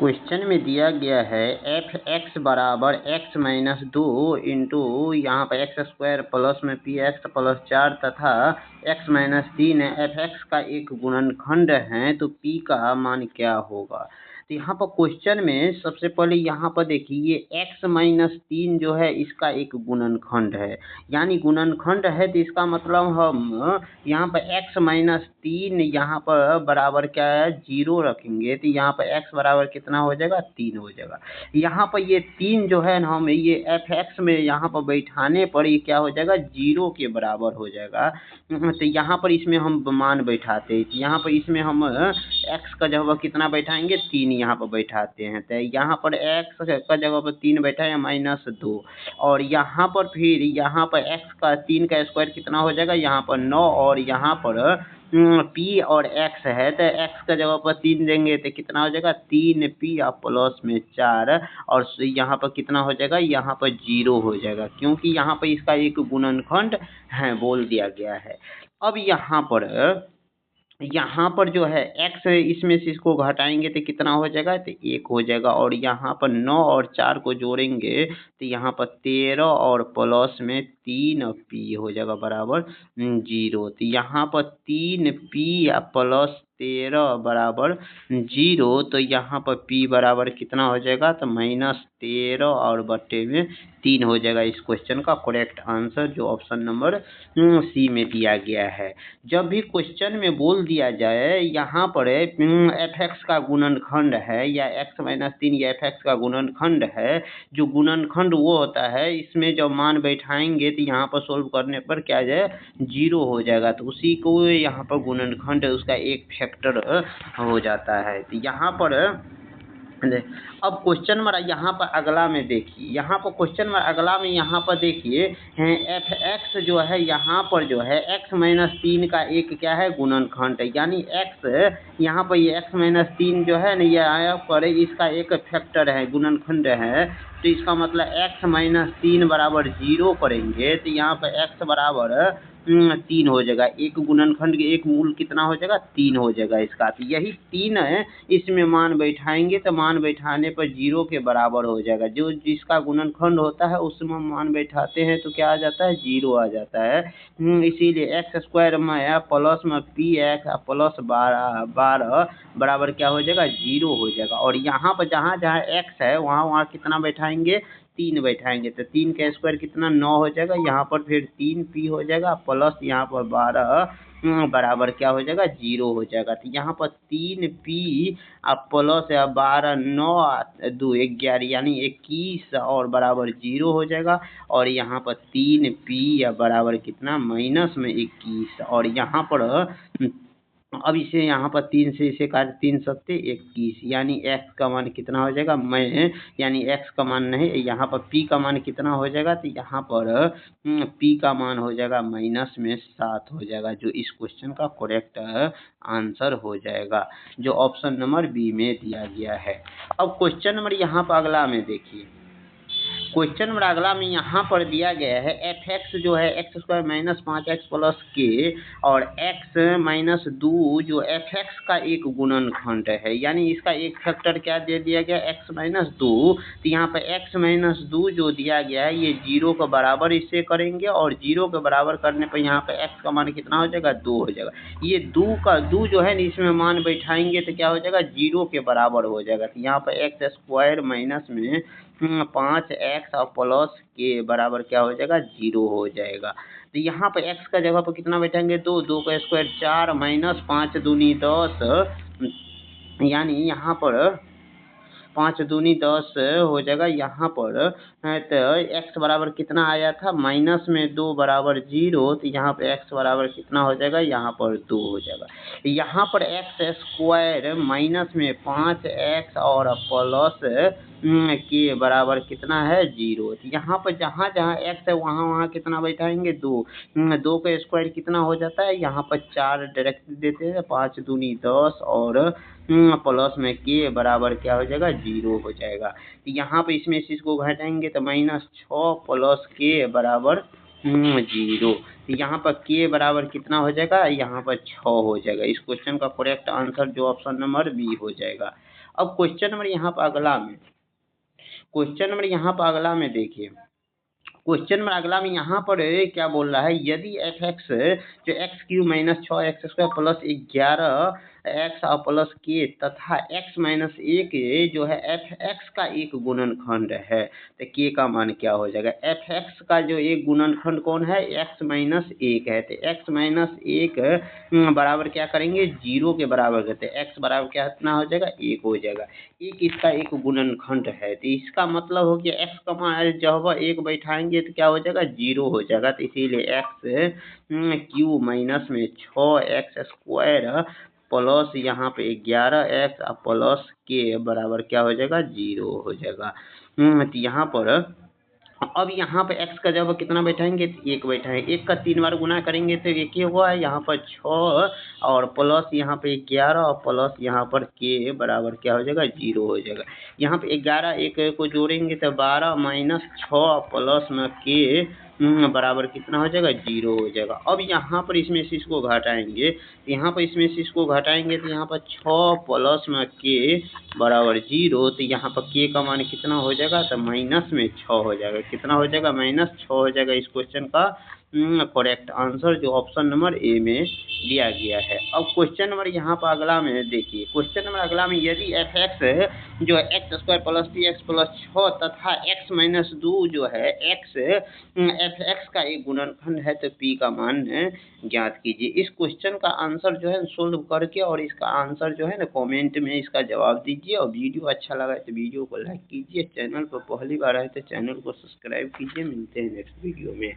Question में दिया गया है एफ एक्स बराबर एक्स माइनस 2 इंटू यहाँ पर एक्स स्क्वायर प्लस में पी एक्स प्लस 4 तथा एक्स माइनस 3 एफ एक्स का एक गुणनखंड है तो पी का मान क्या होगा। तो यहाँ पर क्वेश्चन में सबसे पहले यहाँ पर देखिए ये x माइनस 3 जो है इसका एक गुणनखंड है, यानी गुणनखंड है तो इसका मतलब हम यहाँ पर x माइनस 3 यहाँ पर बराबर क्या है 0 रखेंगे तो यहाँ पर x बराबर कितना हो जाएगा 3 हो जाएगा। यहाँ पर ये 3 जो है हम ये एफ एक्स में यहाँ पर बैठाने पर ये क्या हो जाएगा 0 के बराबर हो जाएगा। तो यहाँ पर इसमें हम मान बैठाते हैं, यहाँ पर इसमें हम x का जगह कितना बैठाएंगे 3 यहाँ पर बैठाते हैं, तो यहाँ पर x का जगह पर 3 बैठाए -2 और यहाँ पर फिर यहाँ पर x का 3 का स्क्वायर कितना हो जाएगा यहाँ पर 9 और यहाँ पर p और x है तो x का जगह पर 3 देंगे तो कितना हो जाएगा 3p और प्लस में 4 और यहाँ पर कितना हो जाएगा यहाँ पर 0 हो जाएगा, क्योंकि यहाँ पर इसका एक गुणनखंड है बोल दिया गया है। अब यहाँ पर जो है x इसमें से इसको घटाएंगे तो कितना हो जाएगा तो 1 हो जाएगा और यहाँ पर 9 और 4 को जोड़ेंगे तो यहाँ पर 13 और प्लस में 3p हो जाएगा बराबर 0। तो यहाँ पर 3p प्लस 13 बराबर 0, तो यहाँ पर p बराबर कितना हो जाएगा तो -13 और बट्टे में 3 हो जाएगा। इस क्वेश्चन का करेक्ट आंसर जो ऑप्शन नंबर सी में दिया गया है। जब भी क्वेश्चन में बोल दिया जाए यहाँ पर एफ एक्स का गुणनखंड है या x माइनस 3 या एफ एक्स का गुणनखंड है, जो गुणनखंड वो होता है इसमें जब मान बैठाएंगे तो यहाँ पर सोल्व करने पर क्या जाए 0 हो जाएगा, तो उसी को यहाँ पर गुणनखंड उसका एक फैक्टर हो जाता है। तो यहाँ पर अब क्वेश्चन नंबर यहाँ पर अगला में देखिए, यहाँ पर क्वेश्चन नंबर अगला में यहाँ पर देखिए एफ एक्स जो है यहाँ पर जो है x माइनस 3 का एक क्या है गुणनखंड है, यानी x यहाँ पर ये x माइनस 3 जो है ना यहाँ पर इसका एक फैक्टर है गुणनखंड है, तो इसका मतलब x माइनस 3 बराबर 0 करेंगे तो यहाँ पर x बराबर 3 हो जाएगा। एक गुणनखंड के एक मूल कितना हो जाएगा 3 हो जाएगा इसका, तो यही 3 है इसमें मान बैठाएंगे तो मान बैठाने पर 0 के बराबर हो जाएगा। जो जिसका गुणनखंड होता है उसमें मान बैठाते हैं तो क्या आ जाता है 0 आ जाता है। इसीलिए एक्स स्क्वायर में प्लस में पी एक्स प्लस 12 बराबर क्या हो जाएगा 0 हो जाएगा। और यहाँ पर जहाँ जहाँ x है वहाँ कितना बैठाएंगे 3 बैठाएंगे तो 3 का स्क्वायर कितना 9 हो जाएगा, यहाँ पर फिर 3p हो जाएगा प्लस यहाँ पर 12 बराबर क्या हो जाएगा 0 हो जाएगा। तो यहाँ पर 3p प्लस 12 9 2 11 यानी 21 और बराबर 0 हो जाएगा और यहाँ पर 3p बराबर कितना माइनस में 21 और यहाँ पर अब इसे यहाँ पर 3 से इसे काट 3 सत्ते 21 यानी x का मान कितना हो जाएगा यानी x का मान नहीं यहाँ पर p का मान कितना हो जाएगा तो यहाँ पर p का मान हो जाएगा माइनस में 7 हो जाएगा, जो इस क्वेश्चन का करेक्ट आंसर हो जाएगा जो ऑप्शन नंबर बी में दिया गया है। अब क्वेश्चन नंबर यहाँ पर अगला में देखिए, क्वेश्चन नंबर अगला में यहाँ पर दिया गया है एफ एक्स जो है x square minus 5x plus के और x माइनस 2 जो एफ एक्स का एक गुणनखंड है, यानी इसका एक फैक्टर क्या दे दिया गया x माइनस 2, तो यहाँ पर x माइनस 2 जो दिया गया है ये 0 के बराबर इसे करेंगे और 0 के बराबर करने पर यहाँ पर x का मान कितना हो जाएगा 2 हो जाएगा। ये 2 जो है इसमें मान बैठाएंगे तो क्या हो जाएगा 0 के बराबर हो जाएगा। तो यहाँ पर एक्स स्क्वायर माइनस में 5x और प्लस के बराबर क्या हो जाएगा 0 हो जाएगा। तो यहाँ पर x का जगह पर कितना बैठाएंगे 2 का स्क्वायर 4 माइनस 5 दूनी 10 यानी यहाँ पर 5 दूनी 10 हो जाएगा। यहाँ पर तो x बराबर कितना आया था माइनस में 2 बराबर 0, तो यहाँ पर x बराबर कितना हो जाएगा यहाँ पर 2 हो जाएगा। यहाँ पर एक्स स्क्वायर माइनस में 5x और प्लस के बराबर कितना है 0, तो यहाँ पर जहाँ जहाँ x है वहाँ कितना बैठाएंगे 2 का स्क्वायर कितना हो जाता है यहाँ पर 4 डायरेक्ट देते हैं 5 दूनी 10 और प्लस में के बराबर क्या हो जाएगा 0 हो जाएगा। तो यहाँ पर इसमें से इसको घटाएंगे तो -6 प्लस के बराबर 0, तो यहाँ पर के बराबर कितना हो जाएगा यहाँ पर 6 हो जाएगा। इस क्वेश्चन का करेक्ट आंसर जो ऑप्शन नंबर बी हो जाएगा। अब क्वेश्चन नंबर यहाँ पर अगला में देखिए, क्वेश्चन नंबर अगला में यहाँ पर क्या बोल रहा है, यदि एफ एक्स जो x Q minus 6x² plus 11x plus के तथा x माइनस 1 जो है एफ एक्स का एक गुणनखंड है, तो के का मान क्या हो जाएगा। एफ एक्स का जो एक गुणनखंड कौन है, x माइनस 1 है, तो x माइनस 1 बराबर क्या करेंगे, 0 के बराबर करते हैं, x बराबर क्या कितना हो जाएगा, 1 हो जाएगा। एक इसका एक गुणनखंड है, तो इसका मतलब हो गया x का मान जब 1 बैठाएंगे तो क्या हो जाएगा, 0 हो जाएगा। तो इसीलिए x क्यू माइनस में 6x² प्लस यहाँ पे 11x प्लस के बराबर क्या हो जाएगा, 0 हो जाएगा। तो यहाँ पर अब यहाँ पे x का जब कितना बैठाएंगे, 1 बैठाएंगे, 1 का 3 बार गुना करेंगे तो 1 ही हुआ है, यहाँ पर 6 और प्लस यहाँ पे 11 और प्लस यहाँ पर के बराबर क्या हो जाएगा, 0 हो जाएगा। यहाँ पे 11 1 को जोड़ेंगे तो 12 माइनस 6 प्लस में के बराबर कितना हो जाएगा, 0 हो जाएगा। अब यहाँ पर इसमें से इसको घटाएंगे, तो यहाँ पर इसमें से इसको घटाएंगे तो यहाँ पर 6 प्लस में के बराबर 0, तो यहाँ पर के का मान कितना हो जाएगा, तो माइनस में 6 हो जाएगा। कितना हो जाएगा, -6 हो जाएगा। इस क्वेश्चन का करेक्ट आंसर जो ऑप्शन नंबर ए में दिया गया है। अब क्वेश्चन नंबर यहाँ पर अगला में देखिए, क्वेश्चन नंबर अगला में यदि एफ एक्स जो है x² प्लस 3x प्लस 6 तथा x माइनस 2 जो है x एफ एक्स का एक गुणनखंड है, तो p का मान ज्ञात कीजिए। इस क्वेश्चन का आंसर जो है सोल्व करके और इसका आंसर जो है ना कमेंट में इसका जवाब दीजिए। और वीडियो अच्छा लगा है तो वीडियो को लाइक कीजिए, चैनल पर पहली बार आए तो चैनल को सब्सक्राइब कीजिए। मिलते हैं नेक्स्ट वीडियो में।